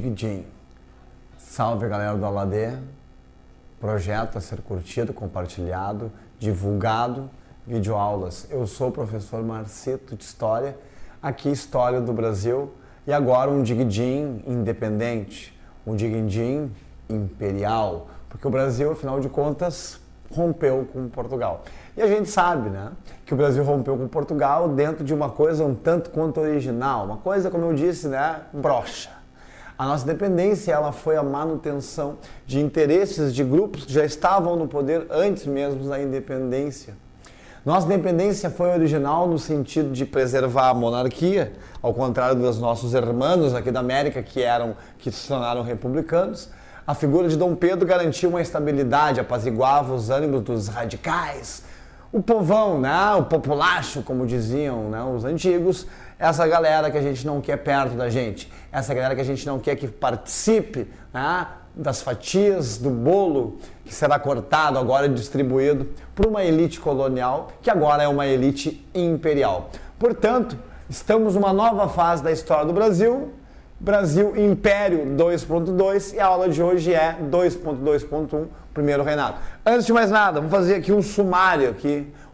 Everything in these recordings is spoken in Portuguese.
Dig. Salve, galera do Aladê. Projeto a ser curtido, compartilhado, divulgado, videoaulas. Eu sou o professor Marcito de História, aqui História do Brasil, e agora um Dig independente, um Dig imperial, porque o Brasil, afinal de contas, rompeu com Portugal. E a gente sabe, né, que o Brasil rompeu com Portugal dentro de uma coisa um tanto quanto original, uma coisa, como eu disse, né, broxa. A nossa independência, ela foi a manutenção de interesses de grupos que já estavam no poder antes mesmo da independência. Nossa independência foi original no sentido de preservar a monarquia, ao contrário dos nossos irmãos aqui da América que se tornaram republicanos. A figura de Dom Pedro garantiu uma estabilidade, apaziguava os ânimos dos radicais. O povão, né, o populacho, como diziam, né, os antigos, essa galera que a gente não quer perto da gente, essa galera que a gente não quer que participe, né, das fatias do bolo que será cortado agora e distribuído por uma elite colonial, que agora é uma elite imperial. Portanto, estamos numa nova fase da história do Brasil, Brasil Império 2.2, e a aula de hoje é 2.2.1, primeiro reinado. Antes de mais nada, vamos fazer aqui um sumário,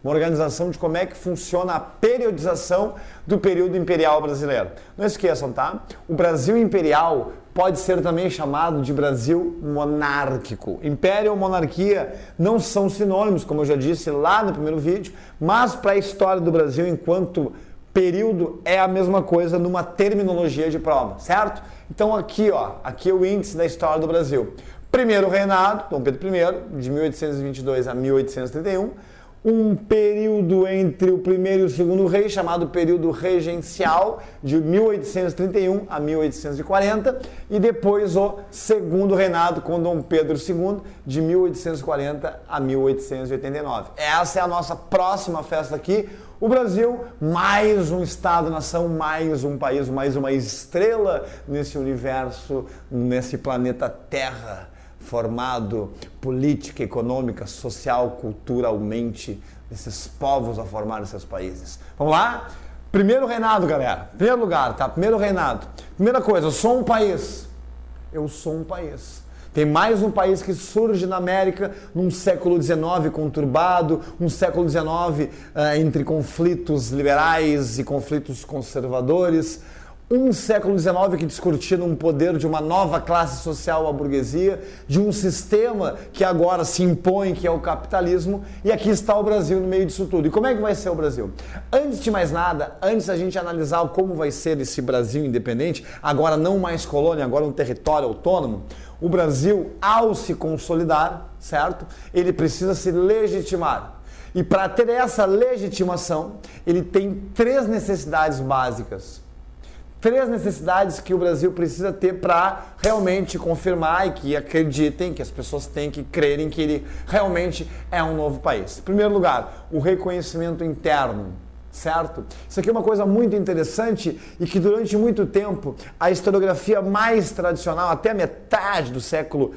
uma organização de como é que funciona a periodização do período imperial brasileiro. Não esqueçam, tá? O Brasil imperial pode ser também chamado de Brasil monárquico. Império ou monarquia não são sinônimos, como eu já disse lá no primeiro vídeo, mas para a história do Brasil enquanto período é a mesma coisa numa terminologia de prova, certo? Então aqui é o índice da história do Brasil. Primeiro reinado, Dom Pedro I, de 1822 a 1831, um período entre o primeiro e o segundo rei, chamado período regencial, de 1831 a 1840, e depois o segundo reinado com Dom Pedro II, de 1840 a 1889. Essa é a nossa próxima festa aqui. O Brasil, mais um Estado-nação, mais um país, mais uma estrela nesse universo, nesse planeta Terra, formado política, econômica, social, culturalmente, esses povos a formar esses países. Vamos lá? Primeiro reinado, galera. Primeiro lugar, tá? Primeiro reinado. Primeira coisa, eu sou um país. Eu sou um país. Tem mais um país que surge na América num século XIX conturbado, um século XIX entre conflitos liberais e conflitos conservadores, um século XIX que discutia um poder de uma nova classe social, a burguesia, de um sistema que agora se impõe, que é o capitalismo, e aqui está o Brasil no meio disso tudo. E como é que vai ser o Brasil? Antes de mais nada, antes da gente analisar como vai ser esse Brasil independente, agora não mais colônia, agora um território autônomo, o Brasil, ao se consolidar, certo? Ele precisa se legitimar. E para ter essa legitimação, ele tem três necessidades básicas. Três necessidades que o Brasil precisa ter para realmente confirmar e que acreditem, que as pessoas têm que crerem que ele realmente é um novo país. Em primeiro lugar, o reconhecimento interno. Certo? Isso aqui é uma coisa muito interessante e que durante muito tempo a historiografia mais tradicional, até a metade do século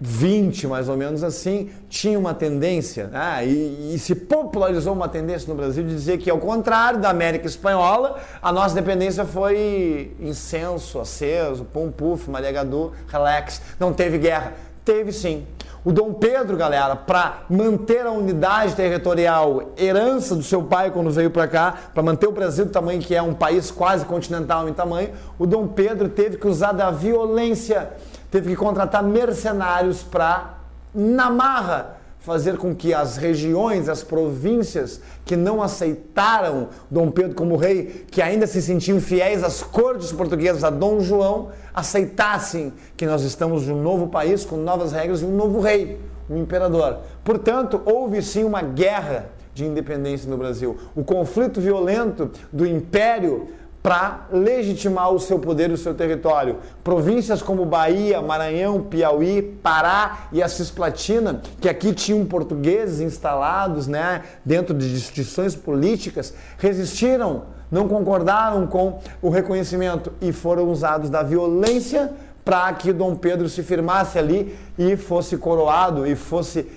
XX, mais ou menos assim, tinha uma tendência, né? E se popularizou uma tendência no Brasil de dizer que, ao contrário da América Espanhola, a nossa independência foi incenso, aceso, pum, puf, Maria Gadu, relax, não teve guerra. Teve sim. O Dom Pedro, galera, para manter a unidade territorial, herança do seu pai quando veio para cá, para manter o Brasil do tamanho que é, um país quase continental em tamanho, o Dom Pedro teve que usar da violência, teve que contratar mercenários para, na marra, fazer com que as regiões, as províncias que não aceitaram Dom Pedro como rei, que ainda se sentiam fiéis às cortes portuguesas, a Dom João, aceitassem que nós estamos em um novo país, com novas regras e um novo rei, um imperador. Portanto, houve sim uma guerra de independência no Brasil. O conflito violento do Império para legitimar o seu poder e o seu território. Províncias como Bahia, Maranhão, Piauí, Pará e a Cisplatina, que aqui tinham portugueses instalados, né, dentro de instituições políticas, resistiram, não concordaram com o reconhecimento e foram usados da violência para que Dom Pedro se firmasse ali e fosse coroado e fosse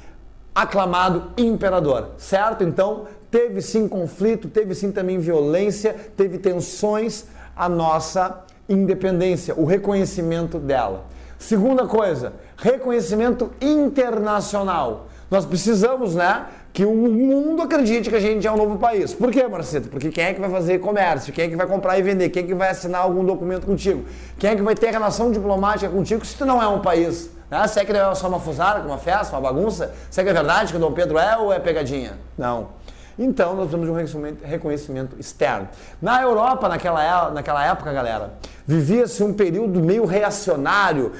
aclamado imperador, certo? Então, teve sim conflito, teve sim também violência, teve tensões a nossa independência, o reconhecimento dela. Segunda coisa, reconhecimento internacional. Nós precisamos, né, que o mundo acredite que a gente é um novo país. Por quê, Marcito? Porque quem é que vai fazer comércio? Quem é que vai comprar e vender? Quem é que vai assinar algum documento contigo? Quem é que vai ter relação diplomática contigo se tu não é um país? Né? Se é que é só uma fusarca, uma festa, uma bagunça? Se é que é verdade que o Dom Pedro é ou é pegadinha? Não. Então, nós precisamos de um reconhecimento externo. Na Europa, naquela época, galera, vivia-se um período meio reacionário,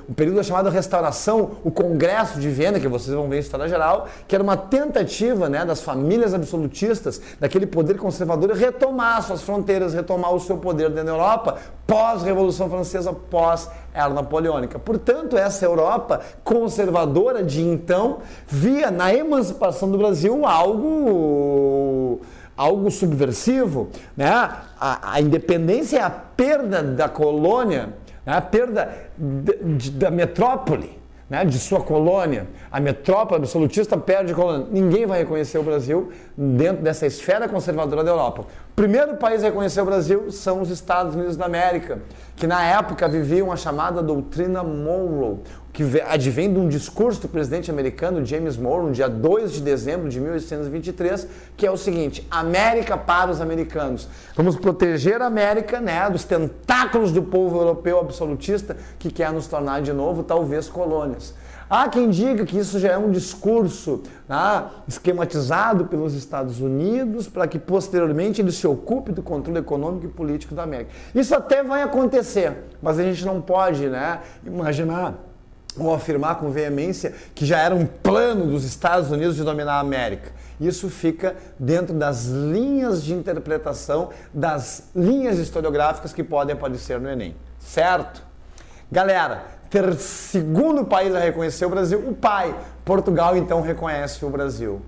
um período chamado Restauração, o Congresso de Viena, que vocês vão ver em História Geral, que era uma tentativa, né, das famílias absolutistas, daquele poder conservador, retomar suas fronteiras, retomar o seu poder dentro da Europa, pós-Revolução Francesa, pós-Era Napoleônica. Portanto, essa Europa conservadora de então via na emancipação do Brasil algo subversivo, né? A independência é a perda da colônia, né? A perda da metrópole, né? De sua colônia. A metrópole absolutista perde a colônia. Ninguém vai reconhecer o Brasil dentro dessa esfera conservadora da Europa. O primeiro país a reconhecer o Brasil são os Estados Unidos da América, que na época viviam a chamada doutrina Monroe, que advém de um discurso do presidente americano James Monroe, no dia 2 de dezembro de 1823, que é o seguinte: América para os americanos. Vamos proteger a América, né, dos tentáculos do povo europeu absolutista que quer nos tornar de novo, talvez, colônias. Há quem diga que isso já é um discurso, né, esquematizado pelos Estados Unidos para que posteriormente ele se ocupe do controle econômico e político da América. Isso até vai acontecer, mas a gente não pode, né, imaginar ou afirmar com veemência que já era um plano dos Estados Unidos de dominar a América. Isso fica dentro das linhas de interpretação, das linhas historiográficas que podem aparecer no Enem, certo? Galera, segundo país a reconhecer o Brasil, o pai. Portugal, então, reconhece o Brasil.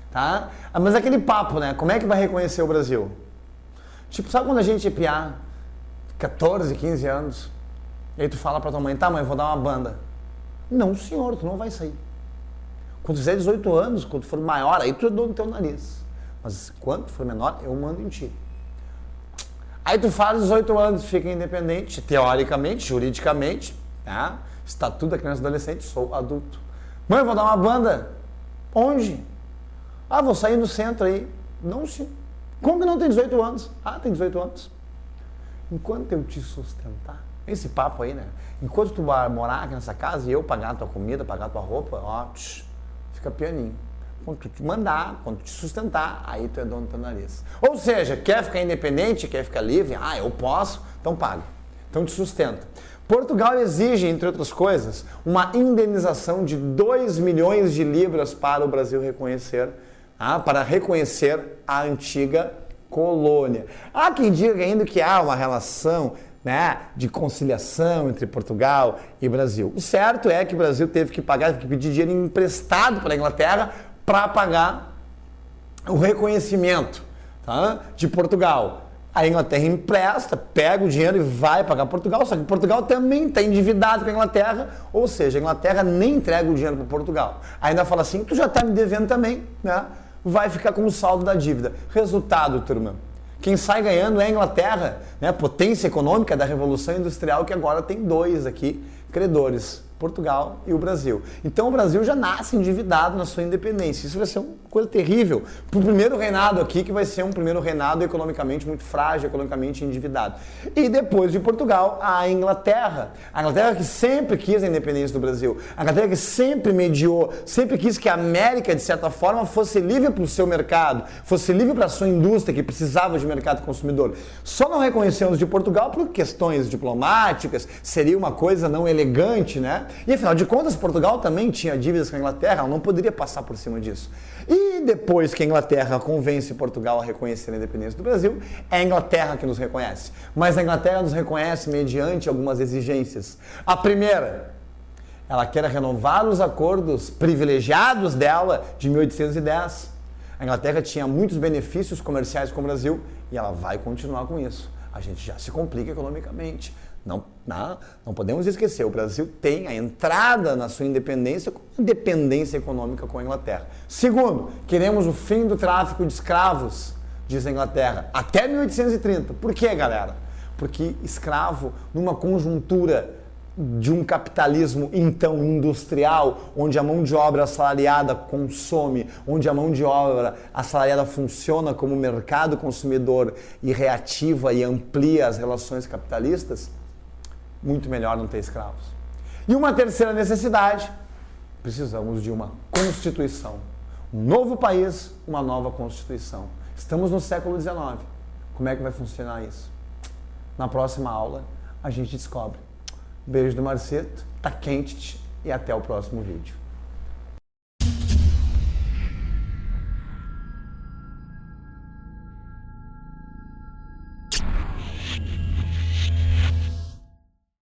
Tá? Mas aquele papo, né? Como é que vai reconhecer o Brasil? Tipo, sabe quando a gente é piá, 14, 15 anos, e aí tu fala pra tua mãe: tá, mãe, eu vou dar uma banda. Não, senhor, tu não vai sair. Quando tu fizer 18 anos, quando tu for maior, aí tu é dono do teu nariz. Mas quando tu for menor, eu mando em ti. Aí tu faz 18 anos, fica independente, teoricamente, juridicamente, tá? Estatuto da criança e adolescente, sou adulto. Mãe, eu vou dar uma banda. Onde? Ah, vou sair no centro aí. Não, sim. Como que não tem 18 anos? Ah, tem 18 anos. Enquanto eu te sustentar, esse papo aí, né? Enquanto tu vai morar aqui nessa casa e eu pagar a tua comida, pagar a tua roupa, ó, fica pianinho. Quando tu te mandar, quando tu te sustentar, aí tu é dono do teu nariz. Ou seja, quer ficar independente, quer ficar livre, ah, eu posso, então paga. Então te sustenta. Portugal exige, entre outras coisas, uma indenização de 2 milhões de libras para o Brasil reconhecer, para reconhecer a antiga colônia. Há quem diga ainda que há uma relação, né, de conciliação entre Portugal e Brasil. O certo é que o Brasil teve que pedir dinheiro emprestado para a Inglaterra para pagar o reconhecimento, tá, de Portugal. A Inglaterra empresta, pega o dinheiro e vai pagar Portugal, só que Portugal também está endividado com a Inglaterra, ou seja, a Inglaterra nem entrega o dinheiro para Portugal. Ainda fala assim: tu já está me devendo também, né? Vai ficar com o saldo da dívida. Resultado, turma: quem sai ganhando é a Inglaterra, né? Potência econômica da Revolução Industrial, que agora tem 2 aqui credores: Portugal e o Brasil. Então o Brasil já nasce endividado na sua independência. Isso vai ser uma coisa terrível para o primeiro reinado aqui, que vai ser um primeiro reinado economicamente muito frágil, economicamente endividado. E depois de Portugal, a Inglaterra. A Inglaterra que sempre quis a independência do Brasil. A Inglaterra que sempre mediou, sempre quis que a América, de certa forma, fosse livre para o seu mercado, fosse livre para a sua indústria, que precisava de mercado consumidor. Só não reconhecemos de Portugal por questões diplomáticas, seria uma coisa não elegante, né? E afinal de contas, Portugal também tinha dívidas com a Inglaterra, ela não poderia passar por cima disso. E depois que a Inglaterra convence Portugal a reconhecer a independência do Brasil, é a Inglaterra que nos reconhece. Mas a Inglaterra nos reconhece mediante algumas exigências. A primeira: ela quer renovar os acordos privilegiados dela de 1810. A Inglaterra tinha muitos benefícios comerciais com o Brasil e ela vai continuar com isso. A gente já se complica economicamente. Não podemos esquecer, o Brasil tem a entrada na sua independência com independência econômica com a Inglaterra. Segundo, queremos o fim do tráfico de escravos, diz a Inglaterra, até 1830. Por quê, galera? Porque escravo, numa conjuntura de um capitalismo então industrial, onde a mão de obra assalariada consome, onde a mão de obra assalariada funciona como mercado consumidor e reativa e amplia as relações capitalistas, muito melhor não ter escravos. E uma terceira necessidade, precisamos de uma Constituição. Um novo país, uma nova Constituição. Estamos no século XIX. Como é que vai funcionar isso? Na próxima aula a gente descobre. Beijo do Marceto, tá quente e até o próximo vídeo.